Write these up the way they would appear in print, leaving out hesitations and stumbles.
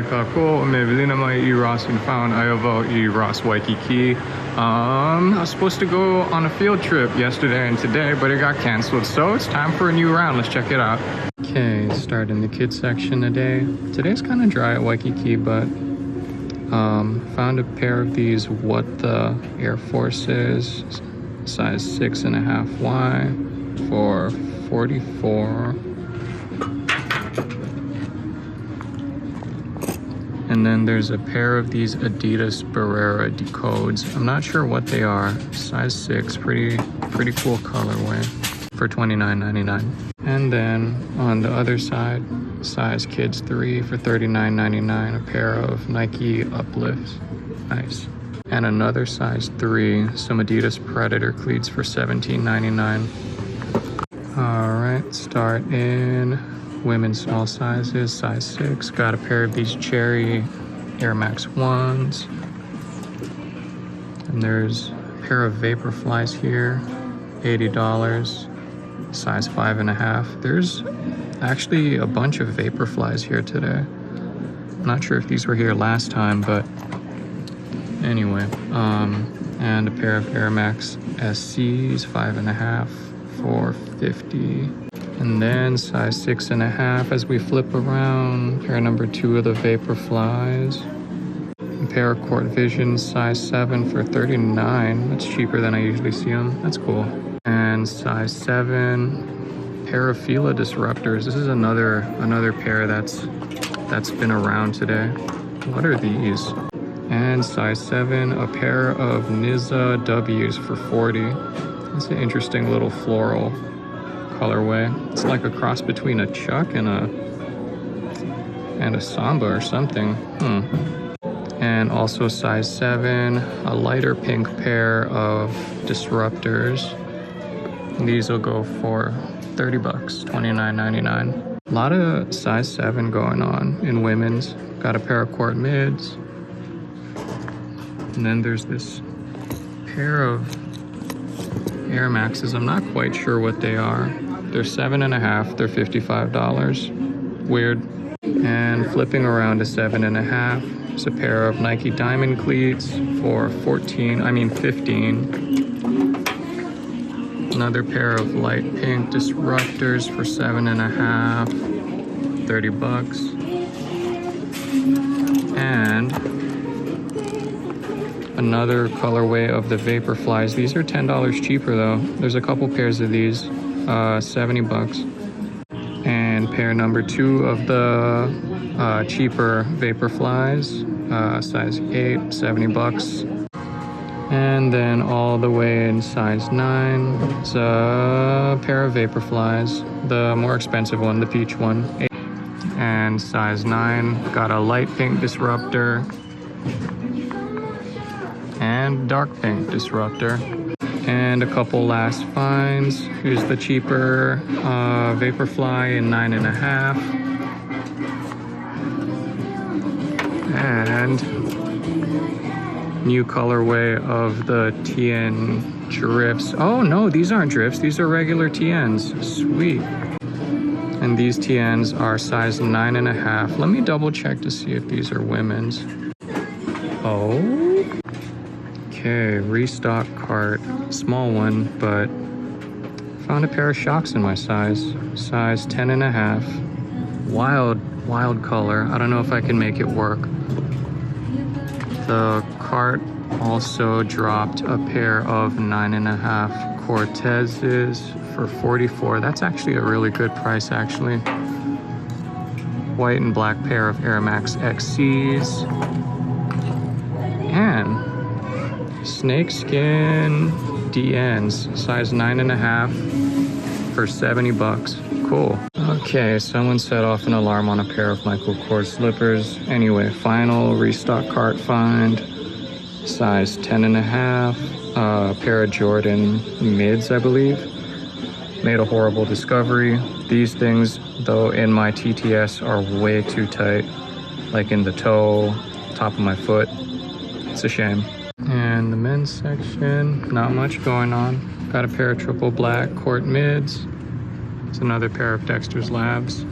Ako, umibili na mga i-Ross in found Iowa i-Ross Waikiki. I was supposed to go on a field trip yesterday and today, but it got canceled. So it's time for a new round. Let's check it out. Okay, starting the kids section today. Today's kind of dry at Waikiki, but found a pair of these What the Air Forces, size 6.5Y for $44. And then there's a pair of these Adidas Barrera Decodes. I'm not sure what they are. Size 6, pretty cool colorway for $29.99. And then on the other side, size kids 3 for $39.99. A pair of Nike Uplifts. Nice. And another size 3, some Adidas Predator cleats for $17.99. All right, start in women's small sizes, size 6. Got a pair of these Cherry Air Max 1s. And there's a pair of Vaporflies here, $80, size 5.5. There's actually a bunch of Vaporflies here today. I'm not sure if these were here last time, but anyway. And a pair of Air Max SCs, 5.5 for $50. And then size 6.5 as we flip around, pair number 2 of the Vaporflies. A pair of Court Visions, size 7 for $39. That's cheaper than I usually see them. That's cool. And size 7, pair of Fila Disruptors. This is another pair that's been around today. What are these? And size 7, a pair of Niza W's for $40. That's an interesting little floral colorway. It's like a cross between a Chuck and a Samba or something. And also size 7, a lighter pink pair of Disruptors. These will go for $30, $29.99. A lot of size 7 going on in women's. Got a pair of Court Mids. And then there's this pair of Air Maxes. I'm not quite sure what they are. They're 7.5, they're $55. Weird. And flipping around to 7.5, it's a pair of Nike Diamond cleats for $15. Another pair of light pink Disruptors for $7.5, $30. And another colorway of the Vaporflies. These are $10 cheaper though. There's a couple pairs of these, $70. And pair number 2 of the cheaper Vaporflies, size 8, $70. And then all the way in size 9, it's a pair of Vaporflies, the more expensive one, the peach one. And size 9, got a light pink Disruptor and dark pink Disruptor. And a couple last finds. Here's the cheaper Vaporfly in 9.5. And new colorway of the TN Drifts. Oh no, these aren't Drifts. These are regular TNs. Sweet. And these TNs are size 9.5. Let me double check to see if these are women's. Oh. Okay, Restock cart. Small one, but found a pair of Shocks in my size. Size 10.5. Wild color. I don't know if I can make it work. The cart also dropped a pair of 9.5 Cortezes for $44. That's actually a really good price, actually. White and black pair of Air Max XCs. And snakeskin DNs, size 9.5 for $70. Cool. Okay, someone set off an alarm on a pair of Michael Kors slippers. Anyway, final Restock cart find, size 10.5, a pair of Jordan mids, I believe. Made a horrible discovery. These things, though, in my TTS are way too tight, like in the toe, top of my foot. It's a shame. And the men's section, not much going on. Got a pair of triple black Court mids. It's another pair of Dexter's Labs.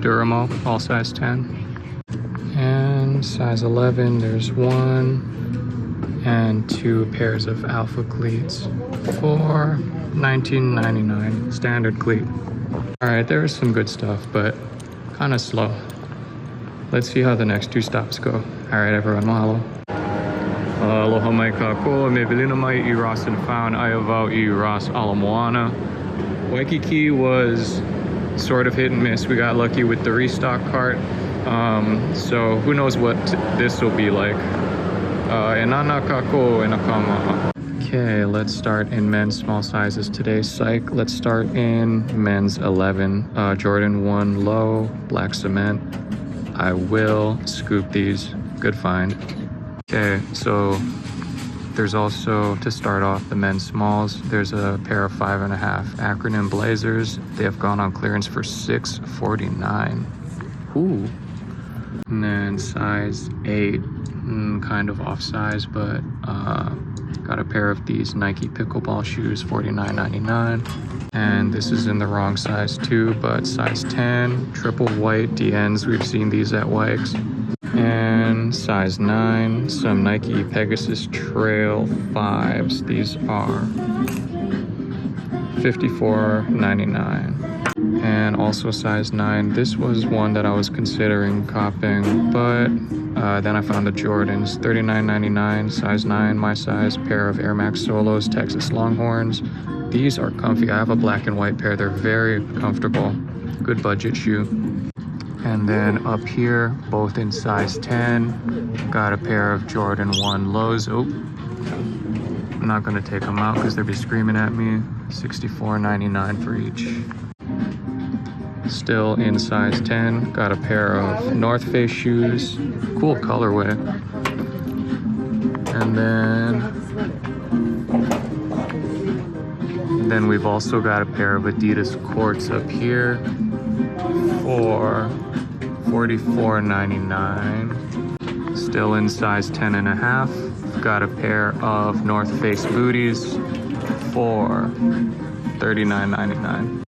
Duramo, all size 10. And size 11, there's 1 and 2 pairs of Alpha cleats for $19.99, standard cleat. All right, there's some good stuff, but kind of slow. Let's see how the next 2 stops go. All right, everyone, mahalo. Aloha mai kako, me bilina mai I ras and found ayavau I ras ala moana. Waikiki was sort of hit and miss. We got lucky with the restock cart. So who knows what this will be like. Enana kako enakama. Okay, let's start in men's small sizes today. Psych, let's start in men's 11. Jordan 1 low, black cement. I will scoop these. Good find. Okay, so there's also, to start off, the men's smalls. There's a pair of 5.5 acronym blazers. They have gone on clearance for $6.49. Ooh. And then size 8, kind of off size, but got a pair of these Nike pickleball shoes, $49.99. And this is in the wrong size too, but size 10, triple white DNs. We've seen these at Wikes. And size 9, some Nike Pegasus Trail 5s. These are $54.99. And also size 9. This was one that I was considering copping, but then I found the Jordans, $39.99, size 9, my size, pair of Air Max Solos, Texas Longhorns. These are comfy. I have a black and white pair. They're very comfortable. Good budget shoe. And then up here, both in size 10, got a pair of Jordan 1 lows. Oh, I'm not gonna take them out because they'll be screaming at me. $64.99 for each. Still in size 10, got a pair of North Face shoes. Cool colorway. And then we've also got a pair of Adidas Courts up here for $44.99. Still in size 10.5. Got a pair of North Face booties for $39.99.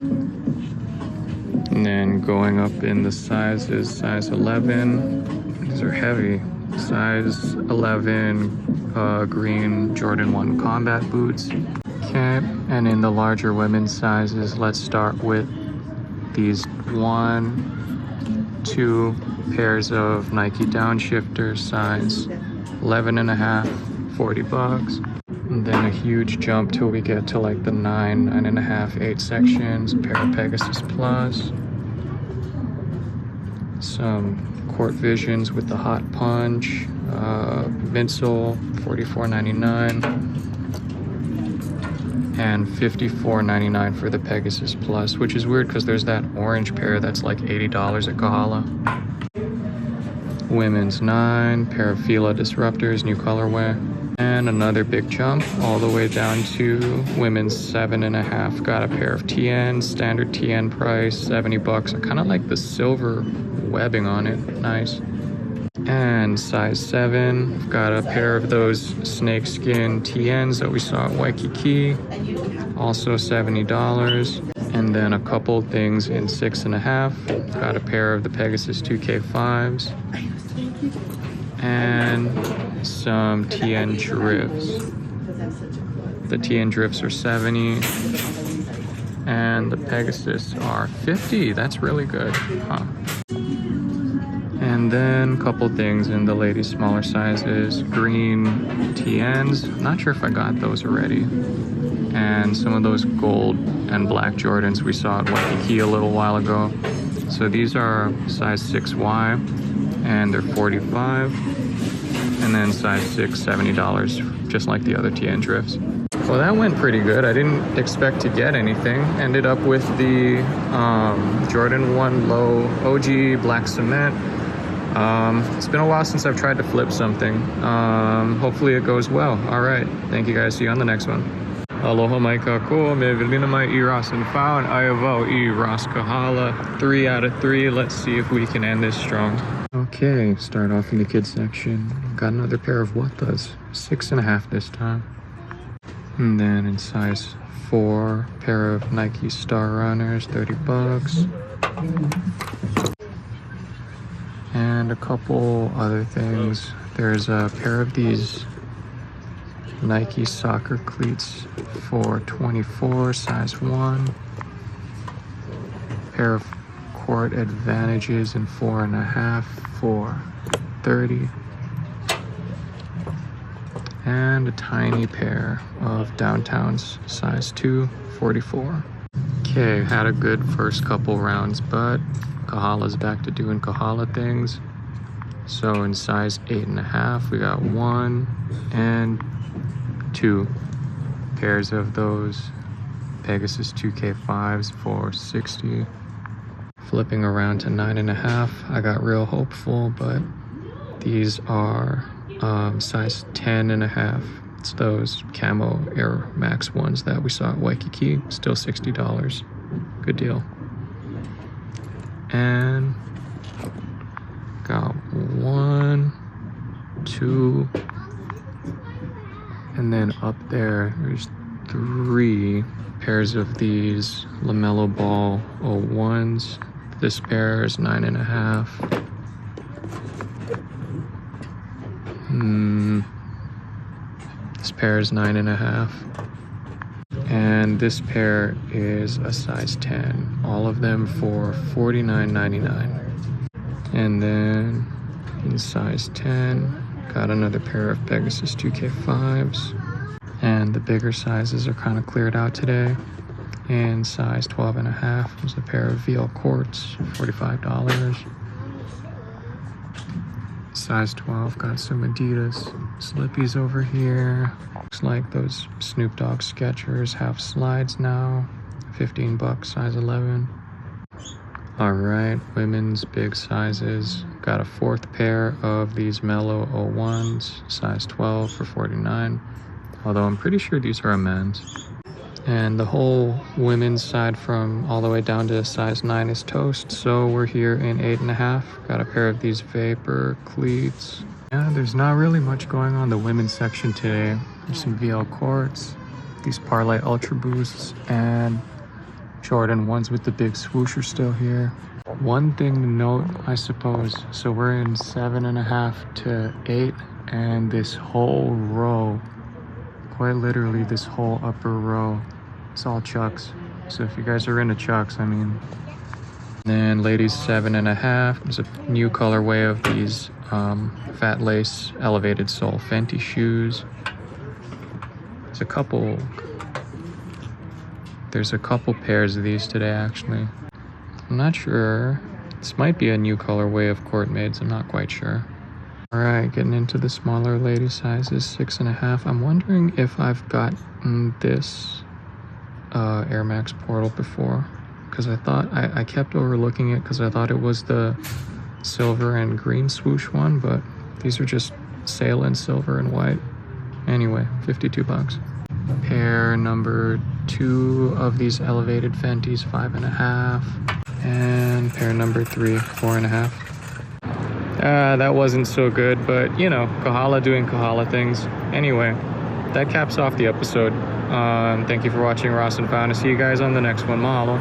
And then going up in the sizes, size 11. These are heavy. Size 11 green Jordan 1 combat boots. Okay, and in the larger women's sizes, let's start with these 2 pairs of Nike downshifters, size 11.5, $40. And then a huge jump till we get to like the 9, 9.5, 8 sections. A pair of Pegasus Plus. Some Court Visions with the hot punch. Midsole, $44.99. And $54.99 for the Pegasus Plus, which is weird because there's that orange pair that's like $80 at Kahala. Women's 9, pair of Fila Disruptors, new colorway. And another big jump all the way down to women's 7.5. Got a pair of TNs, standard TN price, $70. I kind of like the silver webbing on it, nice. And size 7, I've got a pair of those snakeskin TNs that we saw at Waikiki, also $70. And then a couple things in 6.5. Got a pair of the Pegasus 2K5s and some TN drifts. The TN drifts are $70 and the Pegasus are $50. That's really good, huh? And then a couple things in the ladies' smaller sizes. Green TNs. Not sure if I got those already. And some of those gold and black Jordans we saw at Waikiki a little while ago. So these are size 6Y and they're $45. And then size 6, $70, just like the other TN drifts. Well, that went pretty good. I didn't expect to get anything. Ended up with the Jordan 1 low OG black cement. It's been a while since I've tried to flip something. Hopefully it goes well. All right. Thank you guys. See you on the next one. Aloha mai kako, me vilina mai I ras and found. Ayavau I ras kahala. 3 out of 3. Let's see if we can end this strong. Okay, start off in the kids section. Got another pair of Watas. 6.5 this time. And then in size 4, pair of Nike Star Runners, $30. And a couple other things. There's a pair of these Nike soccer cleats for $24, size 1. Pair of court advantages in 4.5 for $30. And a tiny pair of downtowns, size 2, $44. Okay, had a good first couple rounds, but Kahala's back to doing Kahala things. So in size 8.5, we got 1 and 2 pairs of those Pegasus 2K5s for $60. Flipping around to 9.5, I got real hopeful, but these are size 10.5. It's those camo Air Max ones that we saw at Waikiki. Still $60. Good deal. And got 1, 2, and then up there's 3 pairs of these LaMelo Ball 01s. This pair is 9.5. This pair is 9.5. And this pair is a size 10. All of them for $49.99. And then in size 10, got another pair of Pegasus 2K5s. And the bigger sizes are kind of cleared out today. In size 12.5 was a pair of VL Courts, $45. Size 12 got some Adidas Slippies over here. Looks like those Snoop Dogg Skechers have slides now. $15, size 11. Alright, women's big sizes. Got a 4th pair of these Mellow 01s, size 12 for $49. Although I'm pretty sure these are a men's. And the whole women's side from all the way down to size 9 is toast. So we're here in 8.5. Got a pair of these Vapor cleats. Yeah, there's not really much going on the women's section today. There's some VL Courts, these Parlay Ultra Boosts, and Jordan 1s with the big swoosh are still here. One thing to note, I suppose, so we're in 7.5 to 8, and this whole row, quite literally this whole upper row, it's all Chucks. So if you guys are into Chucks, I mean. And ladies 7.5, there's a new colorway of these fat lace elevated sole Fenty shoes. There's a couple pairs of these today actually. I'm not sure. This might be a new colorway of Court Maids, I'm not quite sure. Alright, getting into the smaller lady sizes, 6.5. I'm wondering if I've gotten this Air Max Portal before. Because I thought, I kept overlooking it because I thought it was the silver and green swoosh one, but these are just sail in silver and white. Anyway, $52. Pair number 2 of these elevated Fenties, 5.5. And pair number 3, 4.5. That wasn't so good, but you know, Kahala doing Kahala things. Anyway, that caps off the episode. Thank you for watching Ross and Found. See you guys on the next one. Mahalo.